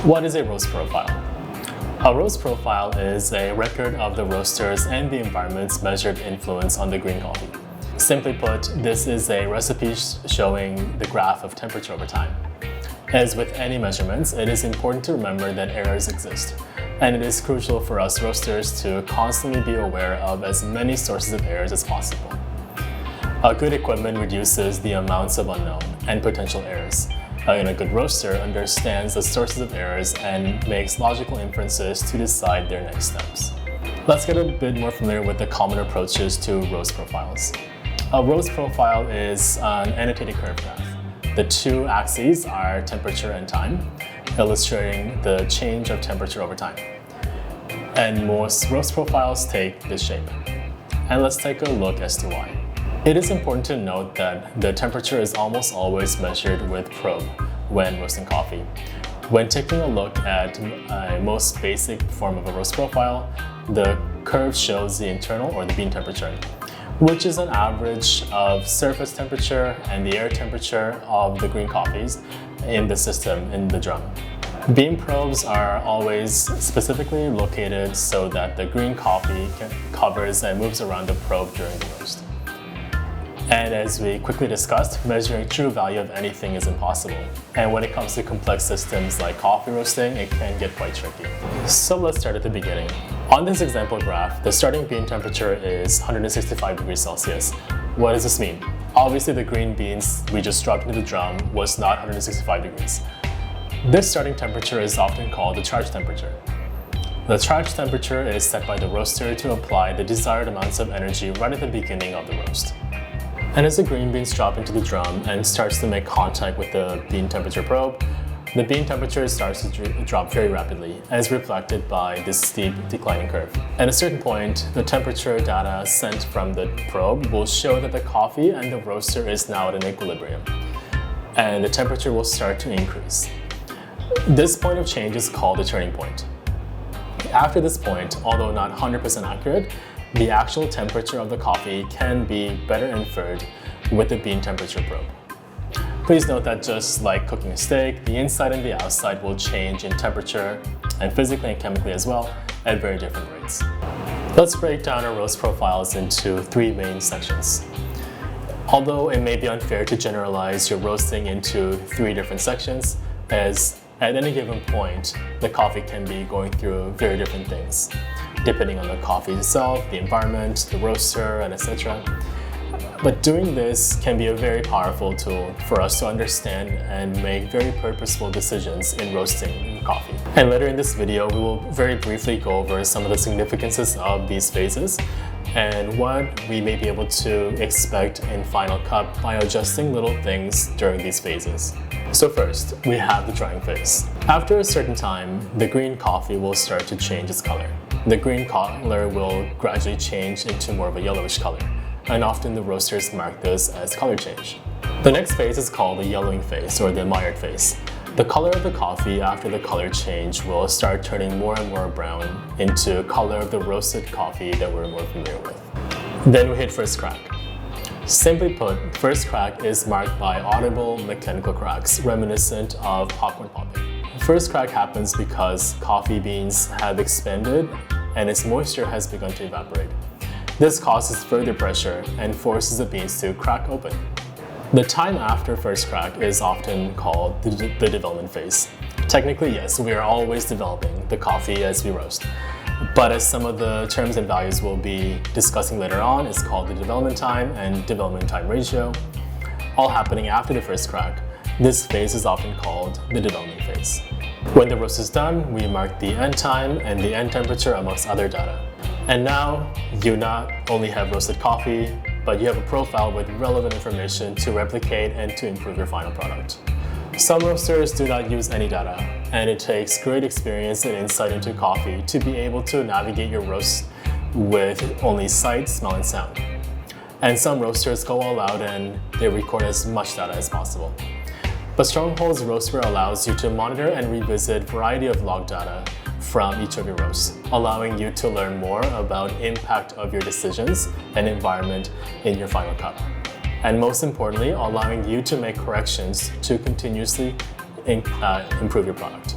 What is a roast profile? A roast profile is a record of the roasters and the environment's measured influence on the green coffee. Simply put, this is a recipe showing the graph of temperature over time. As with any measurements, it is important to remember that errors exist, and it is crucial for us roasters to constantly be aware of as many sources of errors as possible. A good equipment reduces the amounts of unknown and potential errors. And a good roaster understands the sources of errors and makes logical inferences to decide their next steps. Let's get a bit more familiar with the common approaches to roast profiles. A roast profile is an annotated curve graph. The two axes are temperature and time, illustrating the change of temperature over time. And most roast profiles take this shape. And let's take a look as to why. It is important to note that the temperature is almost always measured with probe when roasting coffee. When taking a look at a most basic form of a roast profile, the curve shows the internal or the bean temperature, which is an average of surface temperature and the air temperature of the green coffees in the system, in the drum. Bean probes are always specifically located so that the green coffee covers and moves around the probe during the roast. And as we quickly discussed, measuring true value of anything is impossible. And when it comes to complex systems like coffee roasting, it can get quite tricky. So let's start at the beginning. On this example graph, the starting bean temperature is 165 degrees Celsius. What does this mean? Obviously, the green beans we just dropped into the drum was not 165 degrees. This starting temperature is often called the charge temperature. The charge temperature is set by the roaster to apply the desired amounts of energy right at the beginning of the roast. And as the green beans drop into the drum and starts to make contact with the bean temperature probe, the bean temperature starts to drop very rapidly, as reflected by this steep declining curve. At a certain point, the temperature data sent from the probe will show that the coffee and the roaster is now at an equilibrium, and the temperature will start to increase. This point of change is called the turning point. After this point, although not 100% accurate, the actual temperature of the coffee can be better inferred with the bean temperature probe. Please note that just like cooking a steak, the inside and the outside will change in temperature and physically and chemically as well at very different rates. Let's break down our roast profiles into three main sections. Although it may be unfair to generalize your roasting into three different sections, as at any given point, the coffee can be going through very different things, depending on the coffee itself, the environment, the roaster, and etc. But doing this can be a very powerful tool for us to understand and make very purposeful decisions in roasting coffee. And later in this video, we will very briefly go over some of the significances of these phases and what we may be able to expect in final cup by adjusting little things during these phases. So first, we have the drying phase. After a certain time, the green coffee will start to change its color. The green color will gradually change into more of a yellowish color, and often the roasters mark this as color change. The next phase is called the yellowing phase, or the mired phase. The color of the coffee after the color change will start turning more and more brown into color of the roasted coffee that we're more familiar with. Then we hit first crack. Simply put, first crack is marked by audible mechanical cracks reminiscent of popcorn popping. First crack happens because coffee beans have expanded and its moisture has begun to evaporate. This causes further pressure and forces the beans to crack open. The time after first crack is often called the development phase. Technically, yes, we are always developing the coffee as we roast. But as some of the terms and values we'll be discussing later on, it's called the development time and development time ratio, all happening after the first crack. This phase is often called the development phase. When the roast is done, we mark the end time and the end temperature amongst other data. And now, you not only have roasted coffee, but you have a profile with relevant information to replicate and to improve your final product. Some roasters do not use any data, and it takes great experience and insight into coffee to be able to navigate your roast with only sight, smell, and sound. And some roasters go all out and they record as much data as possible. But Stronghold's Roaster allows you to monitor and revisit a variety of log data from each of your roasts, allowing you to learn more about impact of your decisions and environment in your final cup. And most importantly, allowing you to make corrections to continuously improve your product.